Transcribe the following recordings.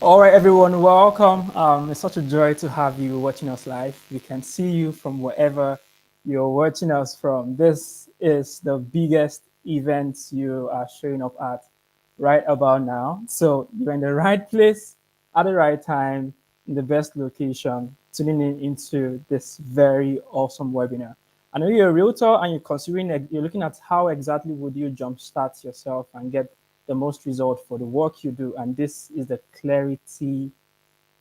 All right, everyone, welcome. It's such a joy to have you watching us live. We can see you from wherever you're watching us from. This is the biggest event you are showing up at right about now. So you're in the right place at the right time, in the best location, tuning in into this very awesome webinar. I know you're a realtor and you're looking at how exactly would you jumpstart yourself and get the most result for the work you do. And this is the Clarity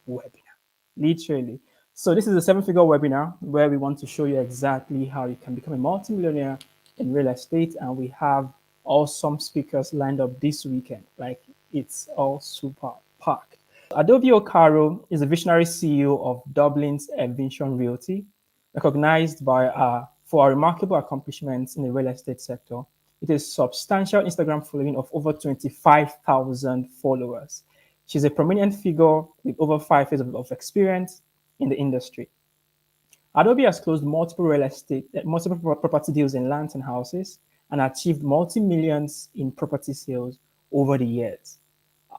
webinar, literally. So this is a seven-figure webinar where we want to show you exactly how you can become a multimillionaire in real estate. And we have awesome speakers lined up this weekend. Like, it's all super packed. Adobe Okaro is a visionary CEO of Dublin's Eviction Realty, recognized for our remarkable accomplishments in the real estate sector. It is a substantial Instagram following of over 25,000 followers. She's a prominent figure with over 5 years of experience in the industry. Adobe has closed multiple property deals in lands and houses and achieved multi-millions in property sales over the years.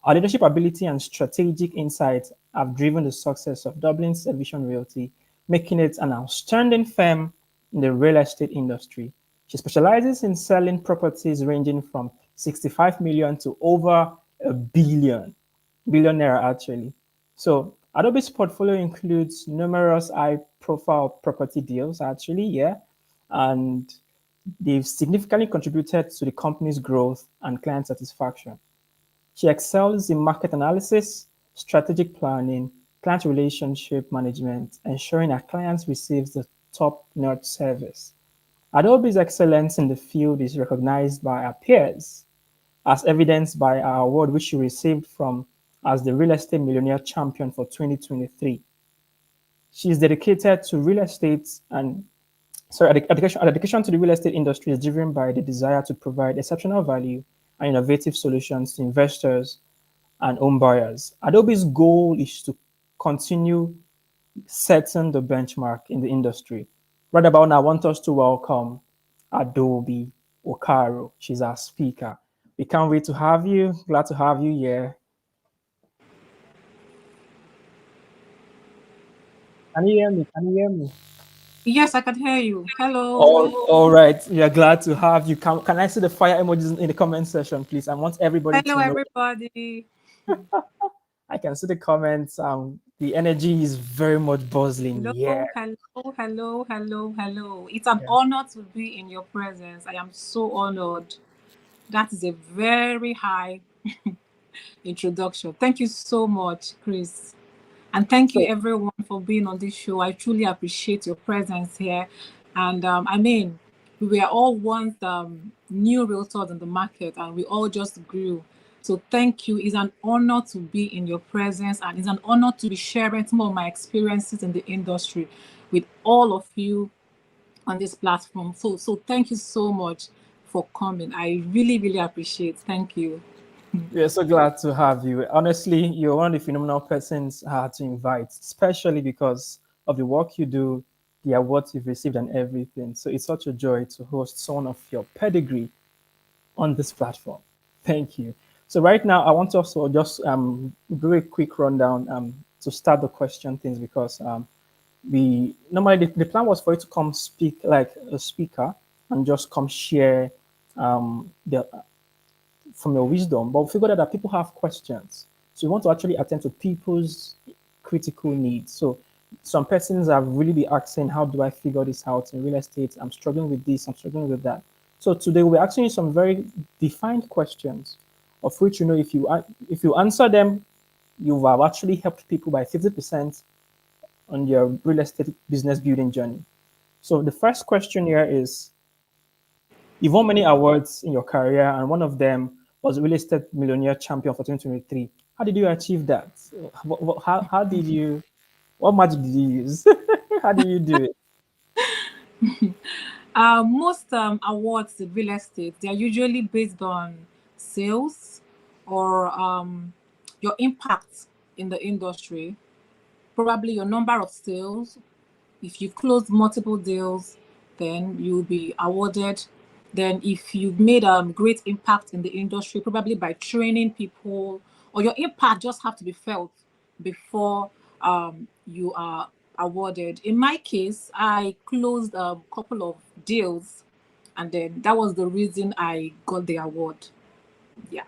Our leadership ability and strategic insights have driven the success of Dublin's Eviction Realty, making it an outstanding firm in the real estate industry. She specializes in selling properties ranging from 65 million to over a billion naira actually. So Adobe's portfolio includes numerous high-profile property deals actually, yeah, and they've significantly contributed to the company's growth and client satisfaction. She excels in market analysis, strategic planning, client relationship management, ensuring her clients receive the top-notch service. Adobe's excellence in the field is recognized by her peers, as evidenced by our award which she received from as the Real Estate Millionaire Champion for 2023. She is dedicated to real estate and dedication to the real estate industry is driven by the desire to provide exceptional value and innovative solutions to investors and home buyers. Adobe's goal is to continue setting the benchmark in the industry. Right about now, I want us to welcome Adaobi Okaro. She's our speaker. We can't wait to have you. Glad to have you here. Can you hear me? Can you hear me? Yes, I can hear you. Hello. All right. We are glad to have you. Can I see the fire emojis in the comment section, please? I want everybody Hello, to know. everybody. I can see the comments. The energy is very much buzzing. Yeah. Hello, hello, hello, hello, hello. It's an Yeah. honor to be in your presence. I am so honored. That is a very high introduction. Thank you so much, Chris. And thank you, So everyone, for being on this show. I truly appreciate your presence here. And I mean, we were all once new realtors in the market and we all just grew. So thank you. It's an honor to be in your presence and it's an honor to be sharing some of my experiences in the industry with all of you on this platform. So thank you so much for coming. I really, really appreciate. Thank you. we're so glad to have you. Honestly, you're one of the phenomenal persons I had to invite, especially because of the work you do, the awards you've received, and everything. So it's such a joy to host someone of your pedigree on this platform. Thank you. So right now, I want to also just do a quick rundown to start the question things because we normally the plan was for you to come speak like a speaker and just come share the from your wisdom, but we figured out that people have questions. So we want to actually attend to people's critical needs. So some persons have really been asking, how do I figure this out in real estate? I'm struggling with this, I'm struggling with that. So today we're asking you some very defined questions, of which if you answer them, you have actually helped people by 50% on your real estate business building journey. So the first question here is, you've won many awards in your career, and one of them was Real Estate Millionaire Champion for 2023. How did you achieve that? How did you, what magic did you use? How did you do it? Most awards in real estate, they are usually based on sales or your impact in the industry, probably your number of sales. If you've closed multiple deals, then you'll be awarded. Then if you've made a great impact in the industry, probably by training people or your impact just have to be felt before you are awarded. In my case, I closed a couple of deals, and then that was the reason I got the award. Yeah.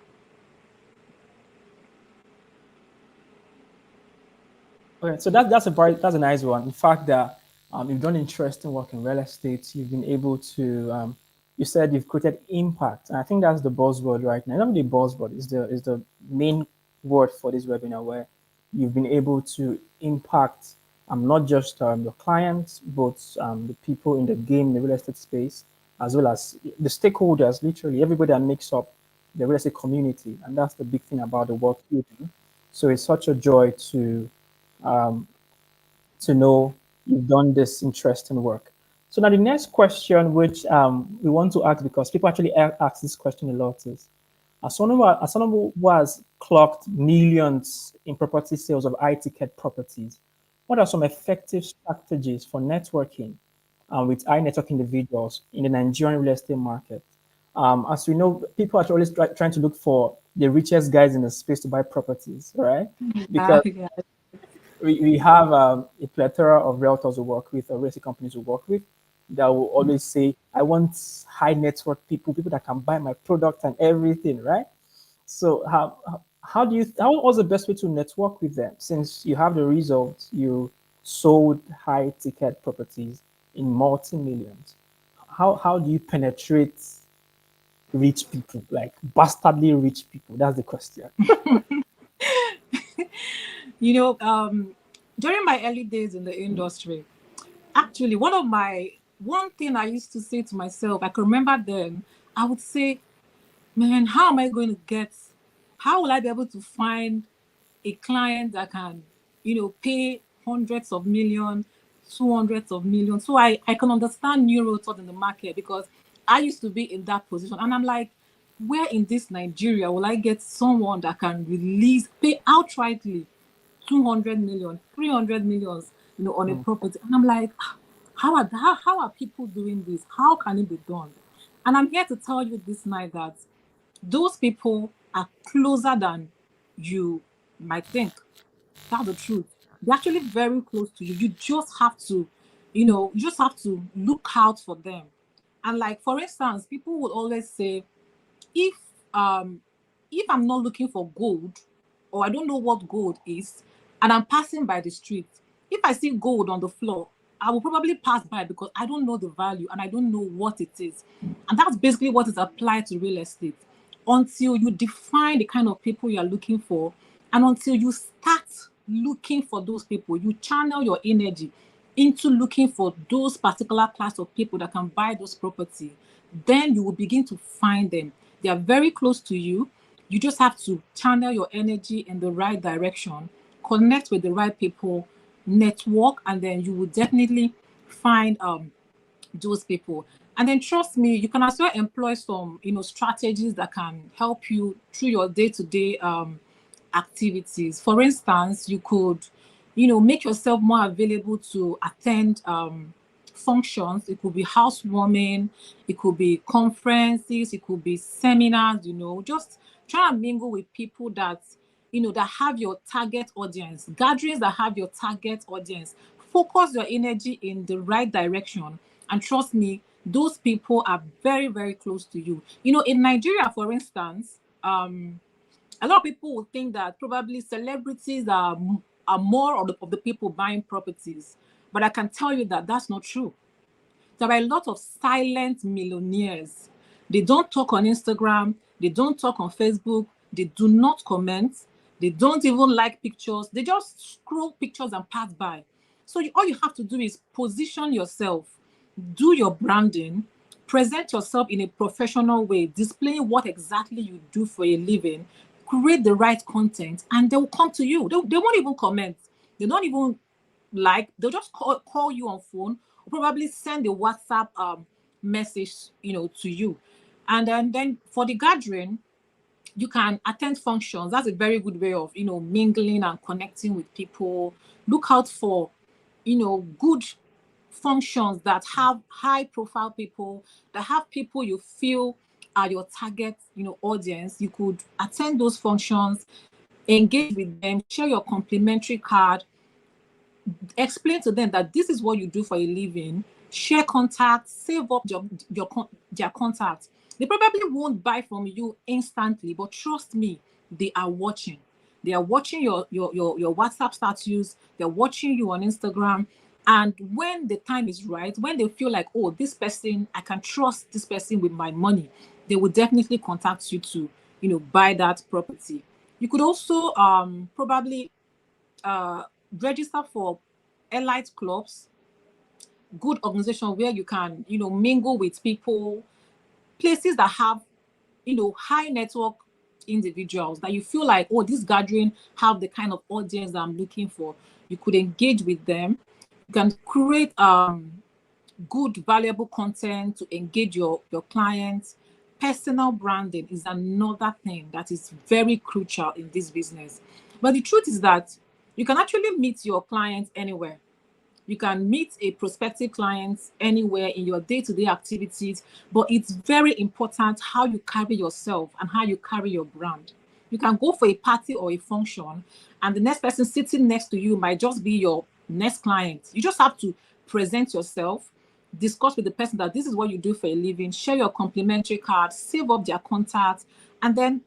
Okay, so that's a nice one. In fact, that you've done interesting work in real estate. You've been able to you said you've created impact, and I think that's the buzzword right now. Not the buzzword is the main word for this webinar, where you've been able to impact not just your clients, but the people in the game, the real estate space, as well as the stakeholders. Literally, everybody that makes up the real estate community, and that's the big thing about the work you do. So it's such a joy um, to know you've done this interesting work. So now the next question, which we want to ask, because people actually ask this question a lot, is as someone who has clocked millions in property sales of high ticket properties, what are some effective strategies for networking with high network individuals in the Nigerian real estate market? As we know, people are always trying to look for the richest guys in the space to buy properties, right? Because Yeah. we have a plethora of realtors we work with or real estate companies we work with that will always say, I want high net worth people, people that can buy my product and everything, right? So how do you how was the best way to network with them, since you have the results, you sold high ticket properties in multi millions? How do you penetrate rich people, like bastardly rich people? That's the question. You know, during my early days in the industry, actually, one thing I used to say to myself, I can remember then, I would say, man, how am I going to how will I be able to find a client that can, pay hundreds of millions, 200s of millions? So I can understand new realtors in the market, because I used to be in that position. And I'm like, where in this Nigeria will I get someone that can pay outrightly 200 million, 300 millions, on a Mm. property? And I'm like, how are people doing this? How can it be done? And I'm here to tell you this night that those people are closer than you might think. That's the truth. They're actually very close to you. You just have to look out for them. And like, for instance, people would always say, if um if I'm not looking for gold, or I don't know what gold is, and I'm passing by the street, if I see gold on the floor, I will probably pass by, because I don't know the value and I don't know what it is. And that's basically what is applied to real estate. Until you define the kind of people you are looking for, and until you start looking for those people, you channel your energy into looking for those particular class of people that can buy those property, then you will begin to find them. They are very close to you. You just have to channel your energy in the right direction, connect with the right people, network, and then you will definitely find those people. And then trust me, you can as well employ some, strategies that can help you through your day-to-day activities. For instance, you could, make yourself more available to attend functions. It could be housewarming, it could be conferences, it could be seminars. Just try and mingle with people that have your target audience, gatherings that have your target audience. Focus your energy in the right direction, and trust me, those people are very, very close to you. In Nigeria, for instance, a lot of people will think that probably celebrities are more of the people buying properties, but I can tell you that that's not true. There are a lot of silent millionaires. They don't talk on Instagram, they don't talk on Facebook, they do not comment, they don't even like pictures, they just scroll pictures and pass by. So all you have to do is position yourself, do your branding, present yourself in a professional way, display what exactly you do for a living, create the right content, and they will come to you. They won't even comment. They don't even they'll just call you on phone, or probably send a WhatsApp message, to you. And then for the gathering, you can attend functions. That's a very good way of, mingling and connecting with people. Look out for, good functions that have high profile people, that have people you feel are your target, audience. You could attend those functions. engage with them, share your complimentary card, explain to them that this is what you do for a living, share contacts, save up their contacts. They probably won't buy from you instantly, but trust me, they are watching. They are watching your WhatsApp status, they're watching you on Instagram. And when the time is right, when they feel like, oh, this person, I can trust this person with my money, they will definitely contact you to, buy that property. You could also probably uh, register for elite clubs, good organization where you can, mingle with people, places that have, high network individuals that you feel like, oh, this gathering have the kind of audience that I'm looking for. You could engage with them. You can create good, valuable content to engage your clients. Personal branding is another thing that is very crucial in this business. But the truth is that you can actually meet your clients anywhere. You can meet a prospective client anywhere in your day-to-day activities, but it's very important how you carry yourself and how you carry your brand. You can go for a party or a function, and the next person sitting next to you might just be your next client. You just have to present yourself, discuss with the person that this is what you do for a living, share your complimentary card, save up their contacts, and then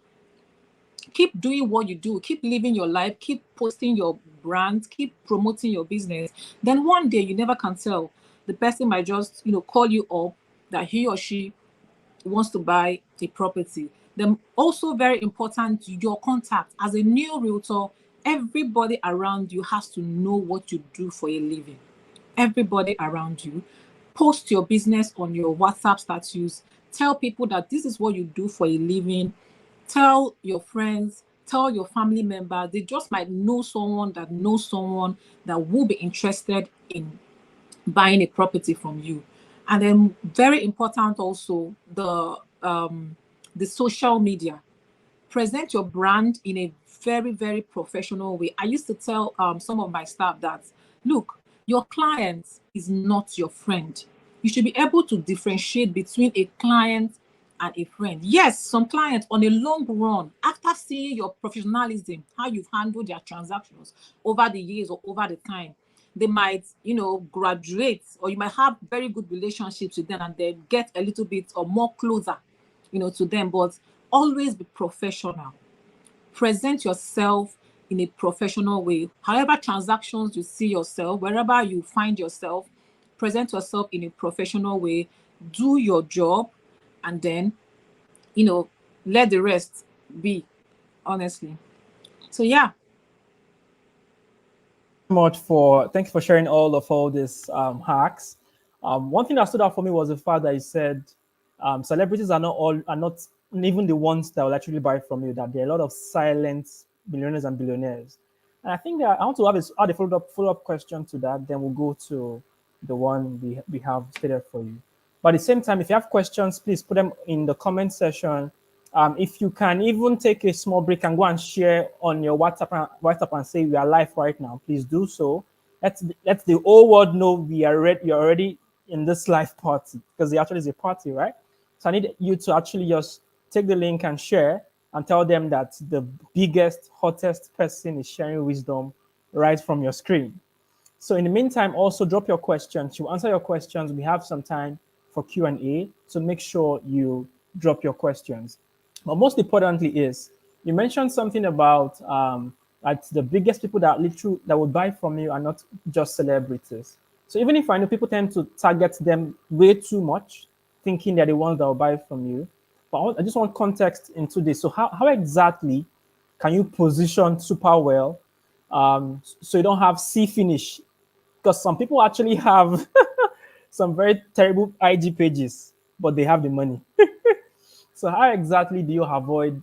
keep doing what you do, keep living your life, keep posting your brand, keep promoting your business. Then one day, you never can tell, the person might just call you up that he or she wants to buy a property. Then also very important, your contact. As a new realtor, everybody around you has to know what you do for a living. Everybody around you. Post your business on your WhatsApp status. Tell people that this is what you do for a living. Tell your friends, tell your family members. They just might know someone that knows someone that will be interested in buying a property from you. And then very important also, the social media. Present your brand in a very, very professional way. I used to tell some of my staff that, look, your client is not your friend. You should be able to differentiate between a client and a friend. Yes, some clients on a long run, after seeing your professionalism, how you've handled their transactions over the years or over the time, they might, graduate, or you might have very good relationships with them and then get a little bit or more closer, to them. But always be professional. Present yourself in a professional way. However transactions you see yourself, wherever you find yourself, present yourself in a professional way. Do your job, and then, let the rest be, honestly. So yeah. Much for thank you for sharing all these hacks. One thing that stood out for me was the fact that you said celebrities are not even the ones that will actually buy from you. That there are a lot of silent millionaires and billionaires. And I think that I want to add a follow up question to that. Then we'll go to the one we have stated for you. But at the same time, if you have questions, please put them in the comment section. If you can even take a small break and go and share on your WhatsApp and say we are live right now, please do so. Let the whole world know you're already in this live party, because it actually is a party, right? So I need you to actually just take the link and share and tell them that the biggest, hottest person is sharing wisdom right from your screen. So in the meantime, also drop your questions. To answer your questions, we have some time for Q&A. So make sure you drop your questions. But most importantly is, you mentioned something about that the biggest people that would buy from you are not just celebrities. So even if I know people tend to target them way too much, thinking they're the ones that will buy from you. But I just want context into this. So how exactly can you position super well so you don't have C finish? Because some people actually have some very terrible IG pages, but they have the money. So how exactly do you avoid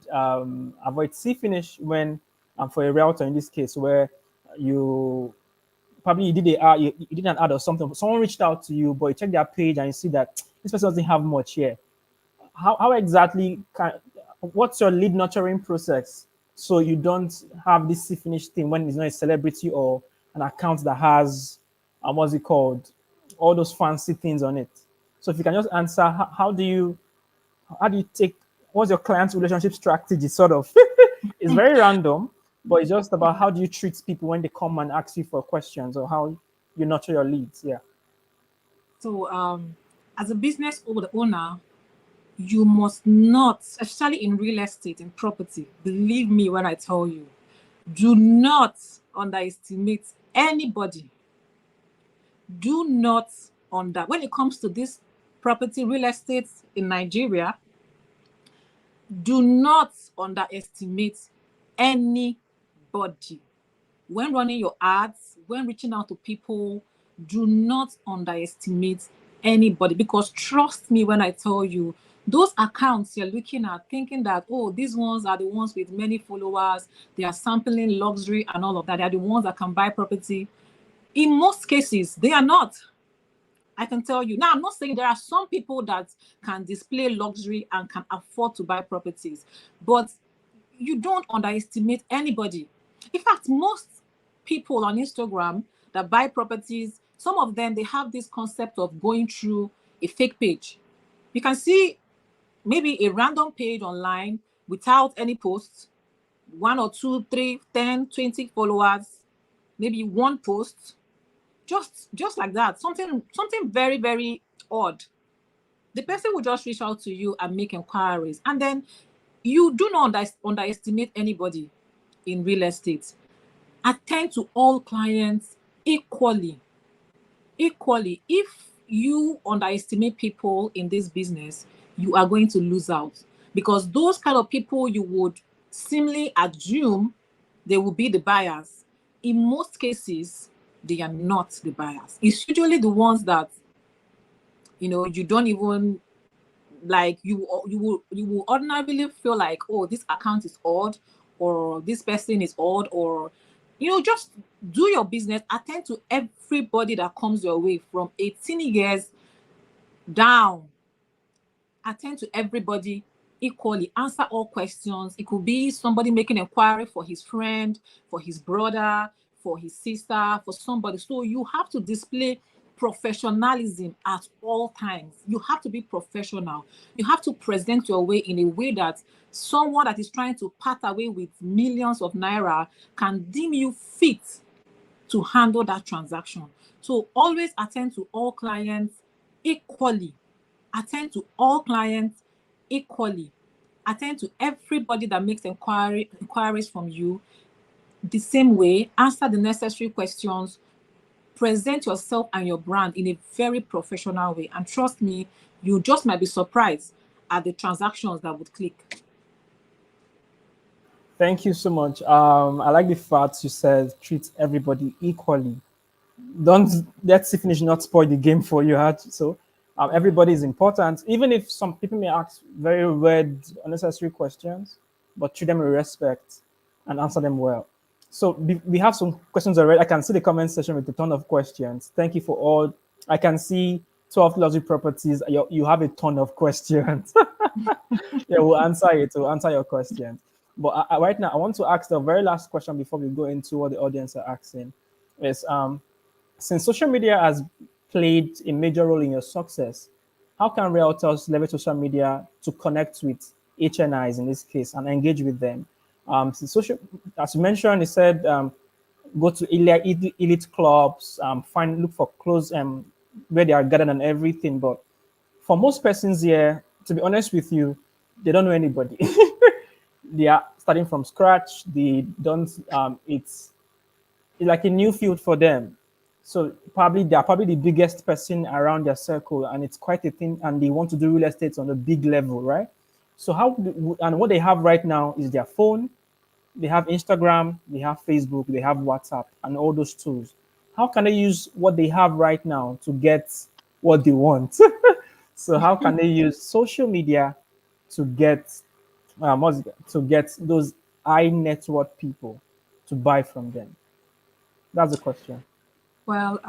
C finish when for a realtor in this case, where you probably you did an ad or something, someone reached out to you, but you check their page and you see that this person doesn't have much here. How exactly what's your lead nurturing process so you don't have this C finish thing when it's not a celebrity or an account that has what's it called, all those fancy things on it? So if you can just answer, how do you take, what's your client's relationship strategy sort of? It's very random, but it's just about how do you treat people when they come and ask you for questions, or how you nurture your leads. Yeah. So, as a business owner, you must not, especially in real estate and property, believe me when I tell you, do not underestimate anybody. Do not when it comes to this property, real estate in Nigeria, do not underestimate anybody. When running your ads, when reaching out to people, do not underestimate anybody, because trust me when I tell you, those accounts you're looking at thinking that, oh, these ones are the ones with many followers, they are sampling luxury and all of that, they are the ones that can buy property. In most cases, they are not. I can tell you. Now, I'm not saying there are some people that can display luxury and can afford to buy properties, but you don't underestimate anybody. In fact, most people on Instagram that buy properties, some of them, they have this concept of going through a fake page. You can see maybe a random page online without any posts, 1 or 2, 3, 10, 20 followers, maybe one post, just like that, something very, very odd. The person will just reach out to you and make inquiries, and then you do not underestimate anybody in real estate. Attend to all clients equally. If you underestimate people in this business, you are going to lose out, because those kind of people you would seemingly assume they will be the buyers. In most cases, they are not the buyers. It's usually the ones that you don't even like. You will ordinarily feel like, oh, this account is odd, or this person is odd, or just do your business. Attend to everybody that comes your way from 18 years down. Attend to everybody equally. Answer all questions. It could be somebody making inquiry for his friend, for his brother, for his sister, for somebody. So you have to display professionalism at all times. You have to be professional. You have to present your way in a way that someone that is trying to part away with millions of naira can deem you fit to handle that transaction. So always attend to all clients equally. Attend to all clients equally. Attend to everybody that makes inquiries from you the same way. Answer the necessary questions. Present yourself and your brand in a very professional way. And trust me, you just might be surprised at the transactions that would click. Thank you so much. I like the fact you said treat everybody equally. Don't let finish not spoil the game for you. So everybody is important, even if some people may ask very weird, unnecessary questions, but treat them with respect and answer them well. So we have some questions already. I can see the comment section with a ton of questions. Thank you for all. I can see 12 luxury properties. You have a ton of questions. Yeah, we'll answer it. We'll answer your questions. But right now, I want to ask the very last question before we go into what the audience are asking. Is since social media has played a major role in your success, how can realtors leverage social media to connect with HNIs in this case and engage with them? Since social, as you mentioned, you said go to elite clubs, look for clothes where they are gathered and everything. But for most persons here, to be honest with you, they don't know anybody. They are starting from scratch. They don't. It's like a new field for them. So probably they're probably the biggest person around their circle, and it's quite a thing. And they want to do real estate on a big level, right? So and what they have right now is their phone. They have Instagram, they have Facebook, they have WhatsApp, and all those tools. How can they use what they have right now to get what they want? So how can they use social media to get to get those high net worth people to buy from them? That's the question. Well,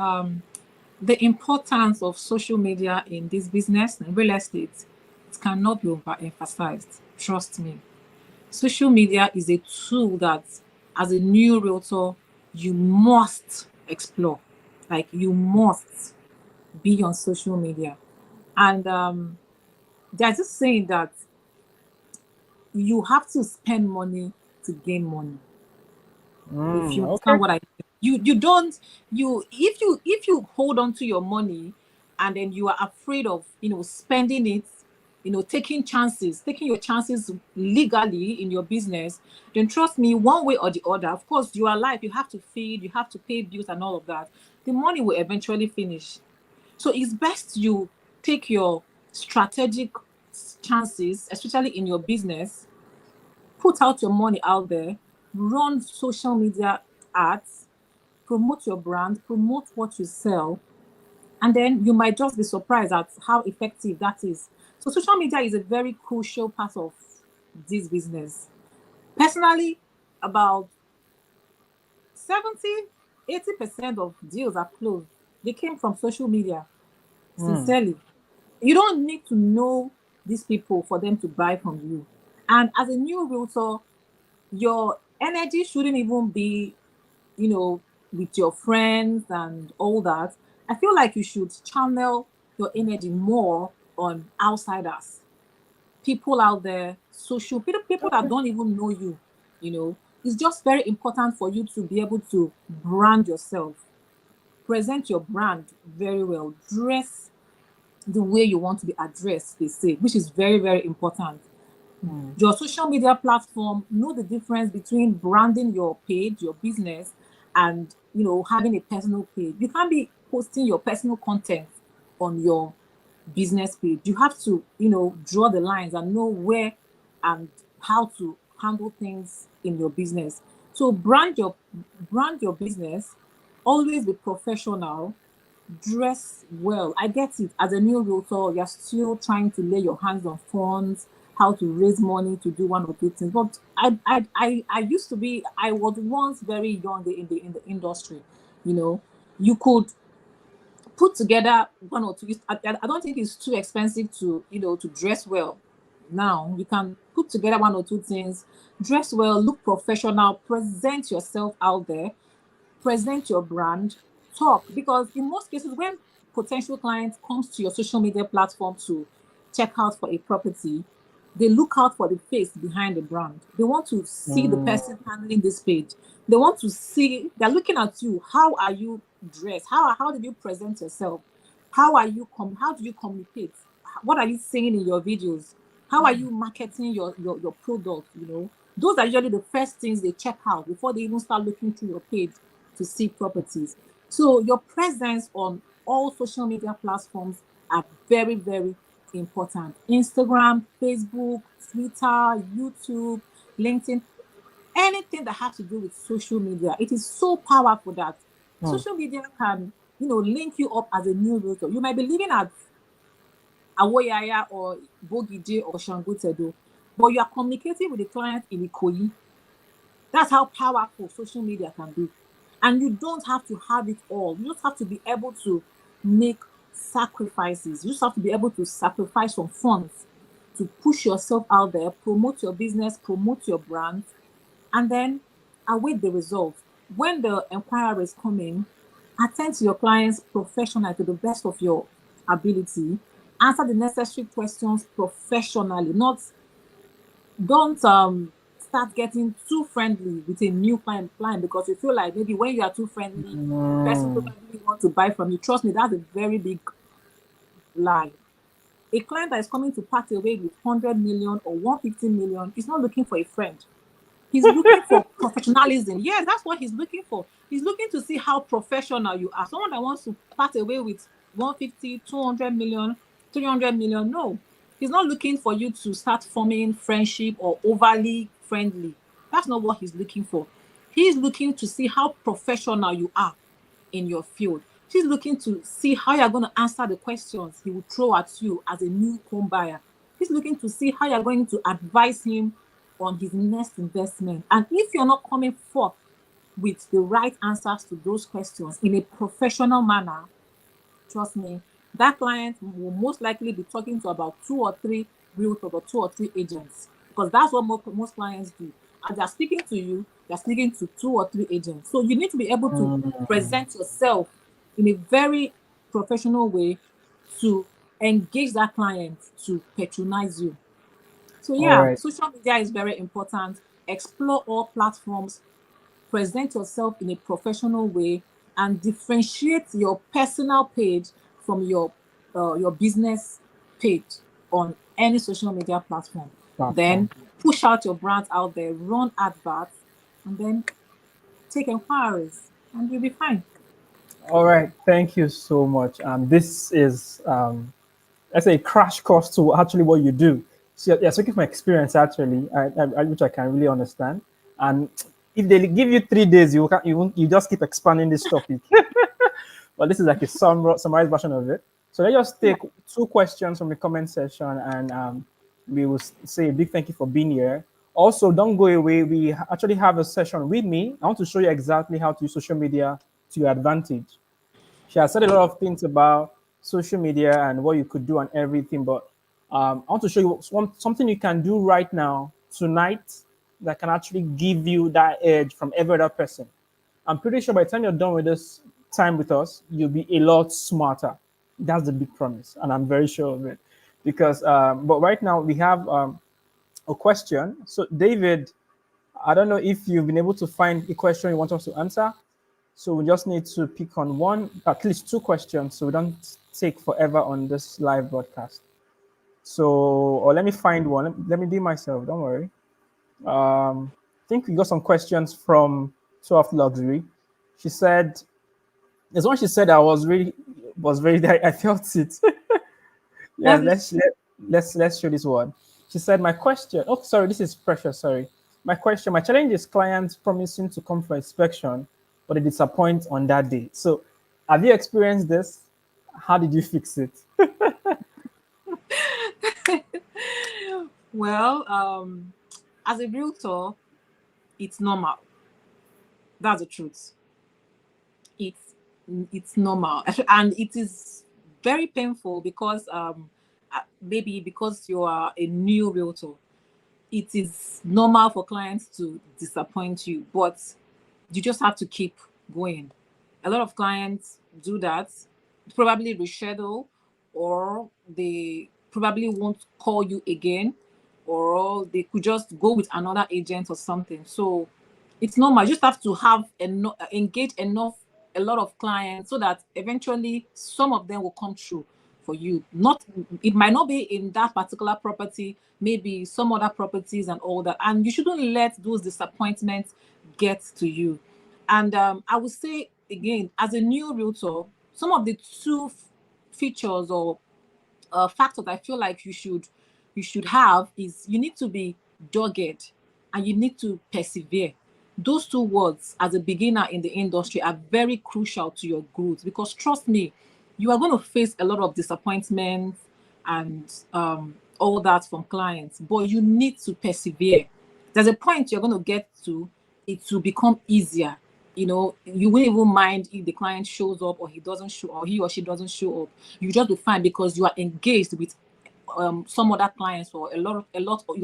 the importance of social media in this business and real estate, it cannot be overemphasized. Trust me. Social media is a tool that, as a new realtor, you must explore. Like, you must be on social media. And they're just saying that you have to spend money to gain money. If you Okay. understand what I mean. You don't you if you hold on to your money and then you are afraid of spending it, taking your chances legally in your business, then trust me, one way or the other, of course, you are alive, you have to feed, you have to pay bills and all of that. The money will eventually finish. So it's best you take your strategic chances, especially in your business, put out your money out there, run social media ads, promote your brand, promote what you sell, and then you might just be surprised at how effective that is. So social media is a very crucial part of this business. Personally, about 70, 80% of deals are closed. They came from social media, sincerely. You don't need to know these people for them to buy from you. And as a new realtor, your energy shouldn't even be, with your friends and all that. I feel like you should channel your energy more on outsiders, people out there, social people that Okay. don't even know you. It's just very important for you to be able to brand yourself, present your brand very well, dress the way you want to be addressed, they say, which is very, very important. Your social media platform, know the difference between branding your page, your business, and having a personal page. You can't be posting your personal content on your business page. You have to draw the lines and know where and how to handle things in your business. So brand your business, always be professional, dress well. I get it. As a new realtor, you're still trying to lay your hands on funds, how to raise money to do one or two things. But I used to be. I was once very young in the industry. You know, you could put together one or two. I don't think it's too expensive to dress well. Now you can put together one or two things, dress well, look professional, present yourself out there, present your brand, talk. Because in most cases, when potential clients comes to your social media platform to check out for a property, they look out for the face behind the brand. They want to see the person handling this page. They want to see, they're looking at you. How are you dressed? How did you present yourself? How do you communicate? What are you saying in your videos? How are you marketing your product? Those are usually the first things they check out before they even start looking through your page to see properties. So your presence on all social media platforms are very, very important. Instagram, Facebook, Twitter, YouTube, LinkedIn, anything that has to do with social media. It is so powerful that social media can, link you up as a new realtor. You might be living at Awoyaya or Bogije or Shangotedo, but you are communicating with the client in Ikoyi. That's how powerful social media can be. And you don't have to have it all. You just have to be able to make sacrifices. You just have to be able to sacrifice some funds to push yourself out there, promote your business, promote your brand, and then await the results. When the inquiries come in, attend to your clients professionally to the best of your ability. Answer the necessary questions professionally, not don't start getting too friendly with a new client because you feel like maybe when you are too friendly, the person probably want to buy from you. Trust me, that's a very big lie. A client that is coming to part away with 100 million or 150 million is not looking for a friend. He's looking for professionalism. Yes, that's what he's looking for. He's looking to see how professional you are. Someone that wants to part away with 150, 200 million, 300 million. No, he's not looking for you to start forming friendship or overly friendly. That's not what he's looking for. He's looking to see how professional you are in your field. He's looking to see how you're going to answer the questions he will throw at you as a new home buyer. He's looking to see how you're going to advise him on his next investment. And if you're not coming forth with the right answers to those questions in a professional manner, trust me, that client will most likely be talking to about 2 or 3 realtors or 2 or 3 agents, because that's what most clients do. As they're speaking to you, they're speaking to 2 or 3 agents. So you need to be able to present yourself in a very professional way to engage that client to patronize you. So All yeah, right. social media is very important. Explore all platforms. present yourself in a professional way, and differentiate your personal page from your business page on any social media platform. Then Platform. push out your brand out there, run adverts, and then take inquiries, and you'll be fine. All right. Thank you so much. This is let's say a crash course to actually what you do. So yeah, speaking from experience, actually, which I can really understand. And if they give you 3 days, you just keep expanding this topic. But this is like a summarized version of it. So let's just Yeah. take 2 questions from the comment section, and we will say a big thank you for being here. Also, don't go away. We actually have a session with me. I want to show you exactly how to use social media to your advantage. She has said a lot of things about social media and what you could do and everything, but I want to show you something you can do right now, tonight, that can actually give you that edge from every other person. I'm pretty sure by the time you're done with this time with us, you'll be a lot smarter. That's the big promise, and I'm very sure of it. Because, but right now we have a question. So, David, I don't know if you've been able to find a question you want us to answer. So we just need to pick on one, at least 2 questions, so we don't take forever on this live broadcast. So, or let me find one. Let me be myself. Don't worry. I think we got some questions from Soft Luxury. She said, "There's one she said I was very. I felt it. Yeah, What is let's show this one. She said, "My question. Oh, sorry, this is Precious. Sorry, my question. My challenge is clients promising to come for inspection, but they disappoint on that day. So, have you experienced this? How did you fix it?" well, as a realtor, it's normal. That's the truth. It's it's normal, and it is very painful because maybe because you are a new realtor, it is normal for clients to disappoint you, but you just have to keep going. A lot of clients do that, probably reschedule, or they probably won't call you again, or they could just go with another agent or something. So it's normal. You just have to have engage enough a lot of clients so that eventually some of them will come true for you. Not it might not be in that particular property, maybe some other properties and all that. And you shouldn't let those disappointments get to you. And I would say again, as a new realtor, some of the features or factor that I feel like you should have is you need to be dogged and you need to persevere. Those two words as a beginner in the industry are very crucial to your growth because trust me, you are going to face a lot of disappointment and all that from clients, but you need to persevere. There's a point you're going to get to, it will become easier. You won't even mind if the client shows up or he doesn't show or he or she doesn't show up. You just be fine because you are engaged with some other clients or you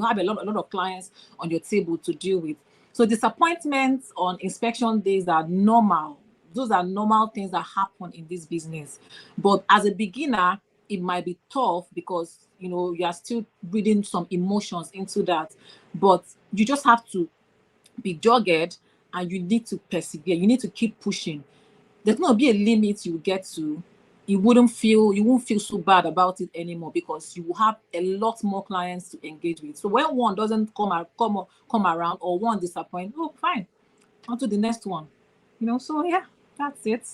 have a lot of clients on your table to deal with. So disappointments on inspection days are normal. Those are normal things that happen in this business. But as a beginner, it might be tough because you are still breathing some emotions into that. But you just have to be dogged and you need to persevere. You need to keep pushing. There's going to be a limit you get to. You won't feel so bad about it anymore because you will have a lot more clients to engage with. So when one doesn't come around or one disappoint, oh fine, on to the next one. So yeah, that's it.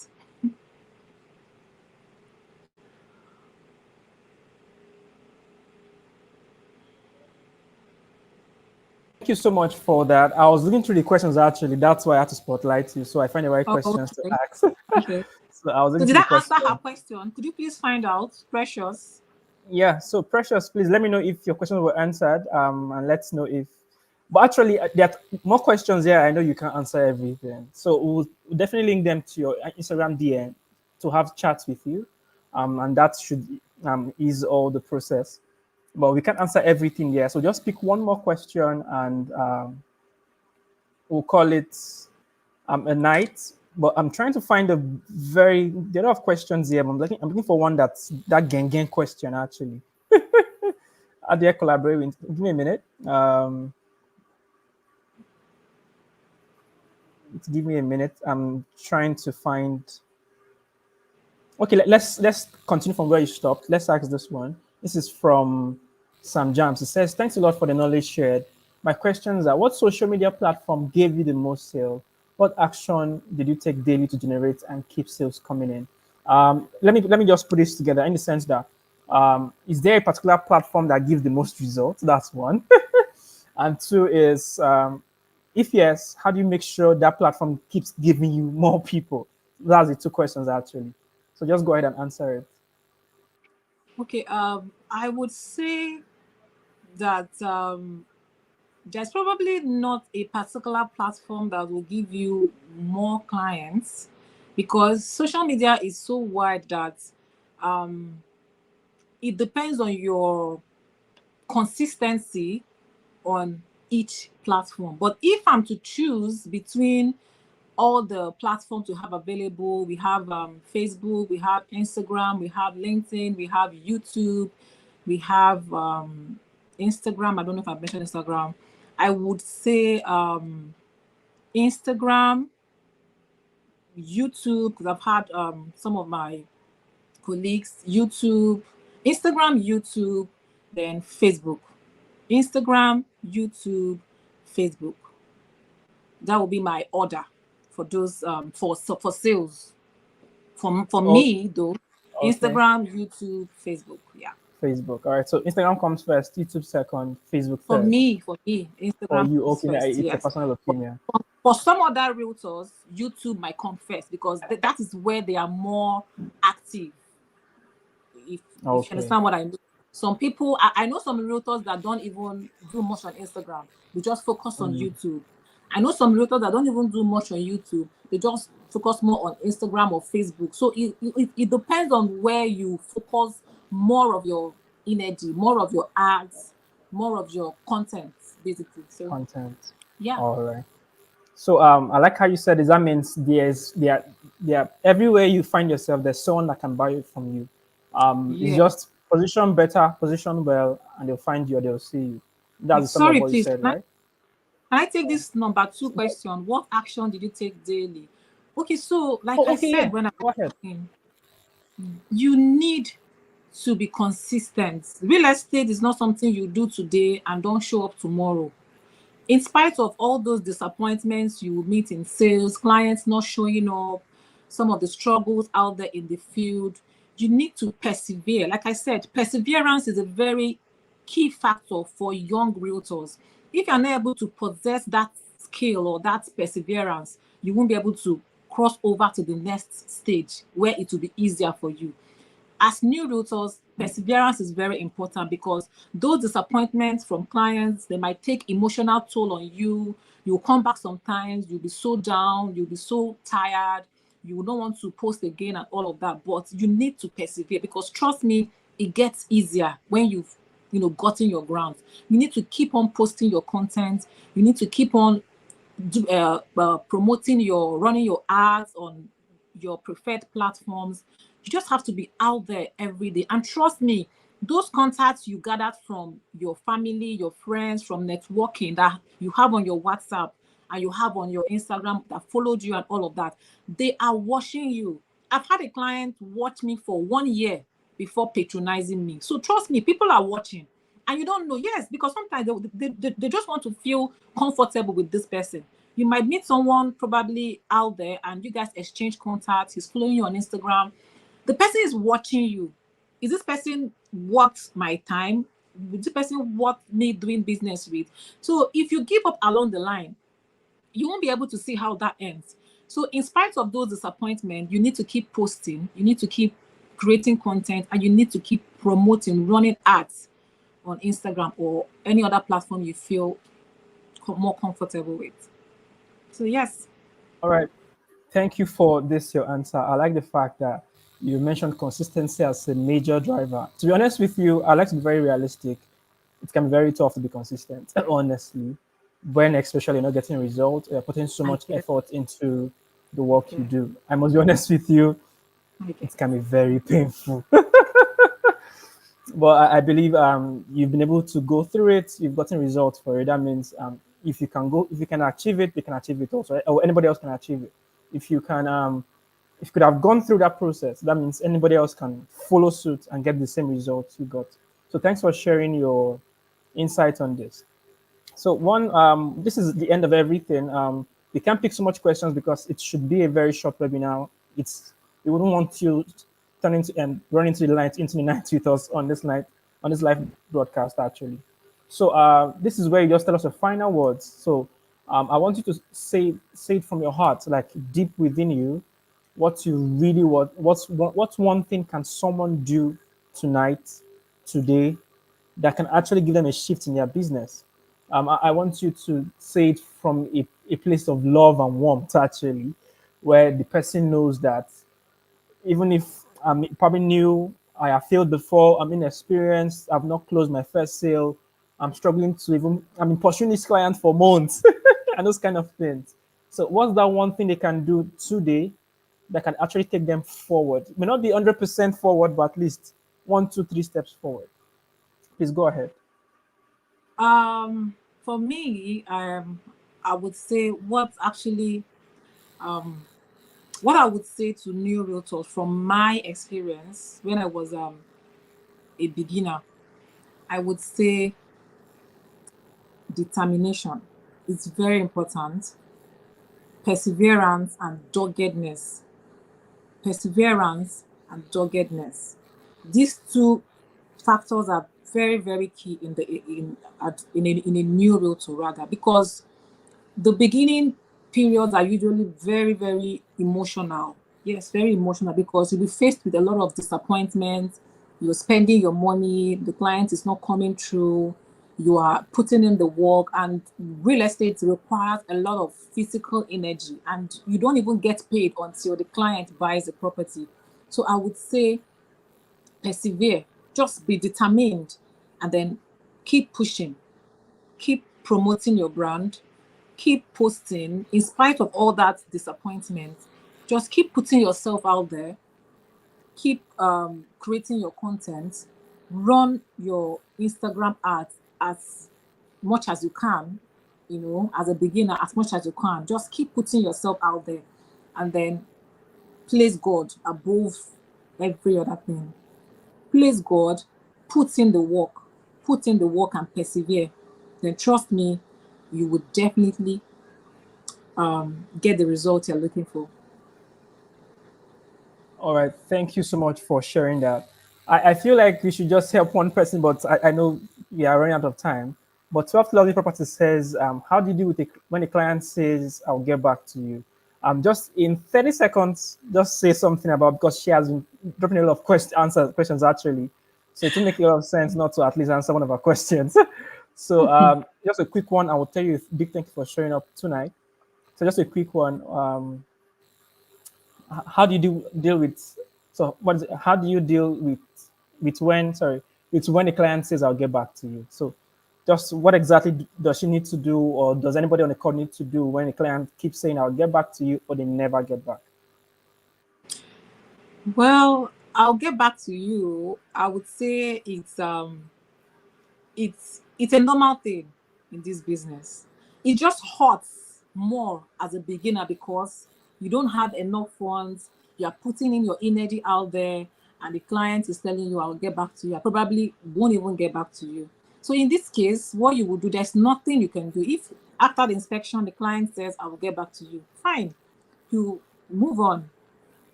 Thank you so much for that. I was looking through the questions actually. That's why I had to spotlight you, so I find the right Oh, questions to okay. ask. Okay. So I was So looking did through I the answer her questions. question? Could you please find out, Precious? Yeah. So Precious, please let me know if your questions were answered. And let's know if. But actually, there are more questions here. I know you can't answer everything, so we'll definitely link them to your Instagram DM to have chats with you, and that should ease all the process. But we can't answer everything here, so just pick one more question, and we'll call it a night. But I'm trying to find there are a lot of questions here. But I'm looking for one that's that Gengen question actually. How do I collaborate with? Give me a minute. Give me a minute. I'm trying to find. Okay, let's continue from where you stopped. Let's ask this one. This is from Sam Jams. It says, "Thanks a lot for the knowledge shared. My questions are: what social media platform gave you the most sale? What action did you take daily to generate and keep sales coming in?" Let me just put this together in the sense that is there a particular platform that gives the most results? That's one. And two is if yes, how do you make sure that platform keeps giving you more people? That's the two questions actually. So just go ahead and answer it. Okay, I would say that there's probably not a particular platform that will give you more clients, because social media is so wide that um, it depends on your consistency on each platform. But if I'm to choose between all the platforms we have available, we have Facebook, we have Instagram, we have LinkedIn, we have YouTube, we have Instagram. I don't know if I've mentioned Instagram. I would say Instagram, YouTube, because I've had some of my colleagues, YouTube, Instagram, YouTube, then Facebook. Instagram, YouTube, Facebook. That will be my order for those for sales. For Oh, me though, okay. Instagram, YouTube, Facebook. Yeah. Facebook. All right. So Instagram comes first, YouTube second, Facebook For third. me, for me, For Instagram you, comes okay, first. it's a Yes. personal opinion. For some other realtors, YouTube might come first because that is where they are more active. If you Okay. understand what I mean. Some people, I know some realtors that don't even do much on Instagram. They just focus on Mm, YouTube. I know some realtors that don't even do much on YouTube. They just focus more on Instagram or Facebook. So it depends on where you focus more of your energy, more of your ads, more of your content, basically. So content. yeah, All right. So I like how you said this. That means there everywhere you find yourself, there's someone that can buy it from you. It's yeah. just position better, position well, and they'll find you or they'll see you. That's the sum of Sorry, what you please. said, right? Can I take this number two question? What action did you take daily? Okay, so like Oh, I okay, yeah. said when I was Go ahead. talking, you need to be consistent. Real estate is not something you do today and don't show up tomorrow. In spite of all those disappointments you will meet in sales, clients not showing up, some of the struggles out there in the field, you need to persevere. Like I said, perseverance is a very key factor for young realtors. If you're not able to possess that skill or that perseverance, you won't be able to cross over to the next stage where it will be easier for you. As new realtors, perseverance is very important because those disappointments from clients, they might take emotional toll on you. You'll come back sometimes, you'll be so down, you'll be so tired, you will not want to post again and all of that. But you need to persevere because trust me, it gets easier when you've gotten your ground. You need to keep on posting your content. You need to keep on promoting running your ads on your preferred platforms. You just have to be out there every day. And trust me, those contacts you gathered from your family, your friends, from networking that you have on your WhatsApp and you have on your Instagram that followed you and all of that, they are watching you. I've had a client watch me for 1 year before patronizing me. So trust me, people are watching. And you don't know, yes, because sometimes they just want to feel comfortable with this person. You might meet someone probably out there and you guys exchange contacts. He's following you on Instagram. The person is watching you. Is this person worth my time? Is this person worth me doing business with? So if you give up along the line, you won't be able to see how that ends. So in spite of those disappointments, you need to keep posting, you need to keep creating content, and you need to keep promoting, running ads on Instagram or any other platform you feel more comfortable with. So yes. All right. Thank you for this, your answer. I like the fact that you mentioned consistency as a major driver. To be honest with you, I like to be very realistic. It can be very tough to be consistent, honestly, when especially you're not getting results, you're putting so I much get, effort into the I work you get, do. I must be honest with you, I get. it can be very painful. But I believe you've been able to go through it, you've gotten results for it. That means if you can achieve it, they can achieve it also, right? Or anybody else can achieve it. If you can, if you could have gone through that process, that means anybody else can follow suit and get the same results you got. So thanks for sharing your insight on this. So one, this is the end of everything. We can't pick so much questions because it should be a very short webinar. We wouldn't want you turn into and run into the night with us on this live broadcast actually. So this is where you just tell us your final words. So I want you to say it from your heart, like deep within you, what you really want. What's one thing can someone do tonight, today, that can actually give them a shift in their business. I want you to say it from a place of love and warmth, actually, where the person knows that even if I'm probably new, I have failed before, I'm inexperienced, I've not closed my first sale, I'm struggling to even, I'm pursuing this client for months, and those kind of things. So, what's that one thing they can do today that can actually take them forward? It may not be 100% forward, but at least one, two, three steps forward. Please go ahead. For me, I would say what I would say to new realtors from my experience when I was a beginner, I would say determination is very important, perseverance and doggedness. Perseverance and doggedness. These two factors are very, very key in a new realtor rather, because the beginning periods are usually very, very emotional. Yes, very emotional, because you'll be faced with a lot of disappointment. You're spending your money, the client is not coming through, you are putting in the work, and real estate requires a lot of physical energy, and you don't even get paid until the client buys the property. So I would say persevere, just be determined, and then keep pushing, keep promoting your brand, keep posting in spite of all that disappointment. Just keep putting yourself out there, keep creating your content, run your Instagram ads as much as you can, as a beginner, as much as you can. Just keep putting yourself out there, and then place God above every other thing. Place God, put in the work and persevere. Then trust me, you would definitely get the result you're looking for. All right. Thank you so much for sharing that. I feel like we should just help one person, but I know we are running out of time. But 12 Lovely Property says, how do you deal with it when a client says, I'll get back to you? Just in 30 seconds, just say something about, because she has been dropping a lot of questions actually. So it will make a lot of sense not to at least answer one of our questions. So just a quick one. I will tell you a big thank you for showing up tonight. So just a quick one. How do you deal with, so what is it, how do you deal with when, sorry, with when the client says I'll get back to you? So just what exactly does she need to do, or does anybody on the call need to do when the client keeps saying I'll get back to you, or they never get back? Well, I'll get back to you. I would say it's a normal thing in this business. It just hurts more as a beginner because you don't have enough funds. You are putting in your energy out there, and the client is telling you, I'll get back to you. I probably won't even get back to you. So in this case, what you will do, there's nothing you can do. If after the inspection, the client says, I will get back to you, fine, you move on.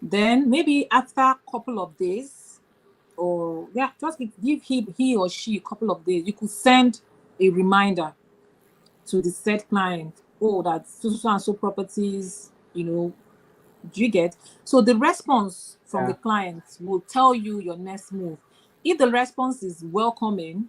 Then maybe after a couple of days, or yeah, just give he or she a couple of days. You could send a reminder to the said client, oh, that so and so properties, do you get? So the response from the Yeah. client will tell you your next move. If the response is welcoming,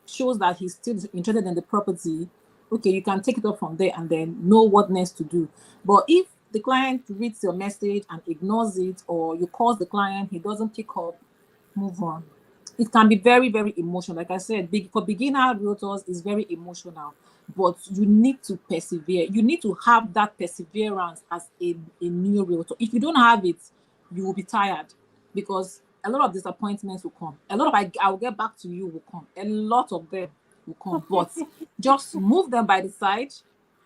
shows that he's still interested in the property, okay, you can take it up from there and then know what next to do. But if the client reads your message and ignores it, or you call the client, he doesn't pick up, move on. It can be very, very emotional. Like I said, for beginner realtors, it's very emotional. But you need to persevere. You need to have that perseverance as a new realtor. If you don't have it, you will be tired, because a lot of disappointments will come. A lot of I'll get back to you will come. A lot of them. will come. But just move them by the side.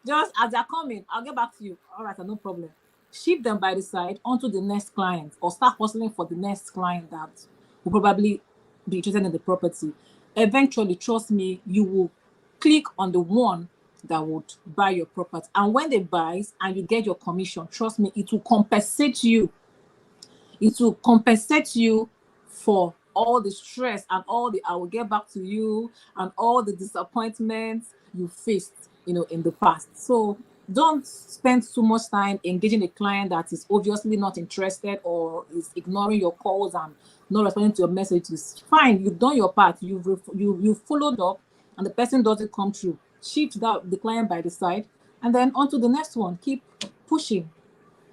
Just as they're coming, I'll get back to you. All right, no problem. Shift them by the side onto the next client, or start hustling for the next client that will probably be interested in the property. Eventually, trust me, you will click on the one that would buy your property. And when they buys and you get your commission, trust me, it will compensate you. It will compensate you for all the stress and all the I will get back to you and all the disappointments you faced, in the past. So don't spend too much time engaging a client that is obviously not interested or is ignoring your calls and not responding to your messages. Fine, you've done your part. You've followed up, and the person doesn't come through. Shift the client by the side, and then on to the next one. Keep pushing.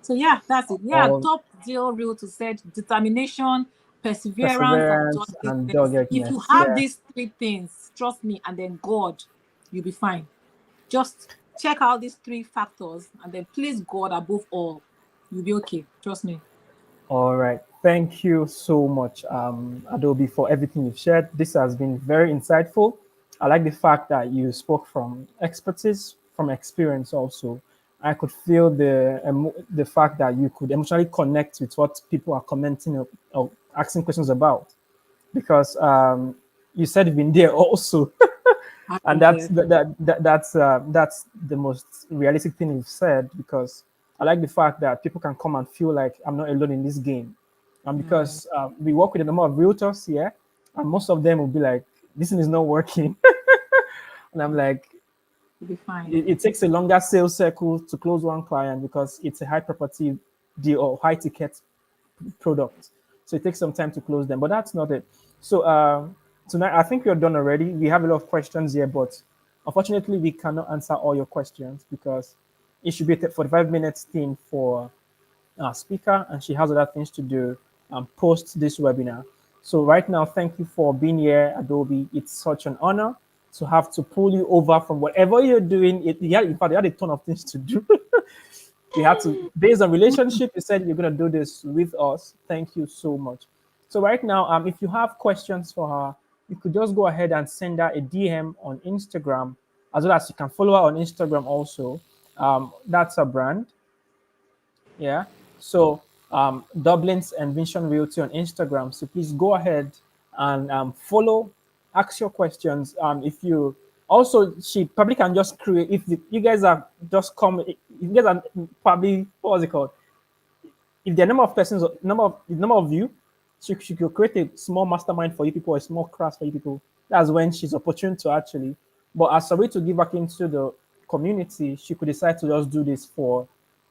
So yeah, that's it. Yeah, Or top deal real to said determination, perseverance, and perseverance and doggedness. If you doggedness. have Yeah. these three things, trust me, and then God, you'll be fine. Just check out these three factors and then please God above all. You'll be okay. Trust me. All right. Thank you so much, Adobe, for everything you've shared. This has been very insightful. I like the fact that you spoke from expertise, from experience also. I could feel the fact that you could emotionally connect with what people are commenting or asking questions about, because you said you've been there also. I've And been there. that's the most realistic thing you've said, because I like the fact that people can come and feel like I'm not alone in this game, and Yeah, because we work with a number of realtors here, and most of them will be like, this thing is not working. And I'm like, you'll be fine. it takes a longer sales cycle to close one client because it's a high property deal or high ticket product. So it takes some time to close them, but that's not it. So tonight, I think we're done already. We have a lot of questions here, but unfortunately, we cannot answer all your questions because it should be a 45 minutes thing for our speaker, and she has other things to do and post this webinar. So right now, thank you for being here, Adobe. It's such an honor to have to pull you over from whatever you're doing. In fact, you had a ton of things to do. We had to, based on relationship, you said you're going to do this with us. Thank you so much. So right now, if you have questions for her, you could just go ahead and send her a DM on Instagram, as well as you can follow her on Instagram also. That's a brand. Yeah. So Dublin's Envision Realty on Instagram. So please go ahead and follow, ask your questions. If you also, she probably can just create, if you guys are just come, if you guys are probably, what was it called? If the number of persons, number of you, she could create a small mastermind for you people, a small class for you people. That's when she's opportune to actually. But as a way to give back into the community, she could decide to just do this for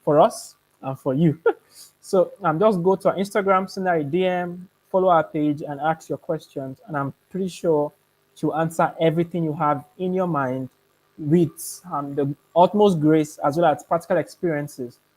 us and for you. So just go to our Instagram, send her a DM, follow our page, and ask your questions. And I'm pretty sure she'll answer everything you have in your mind with the utmost grace as well as practical experiences.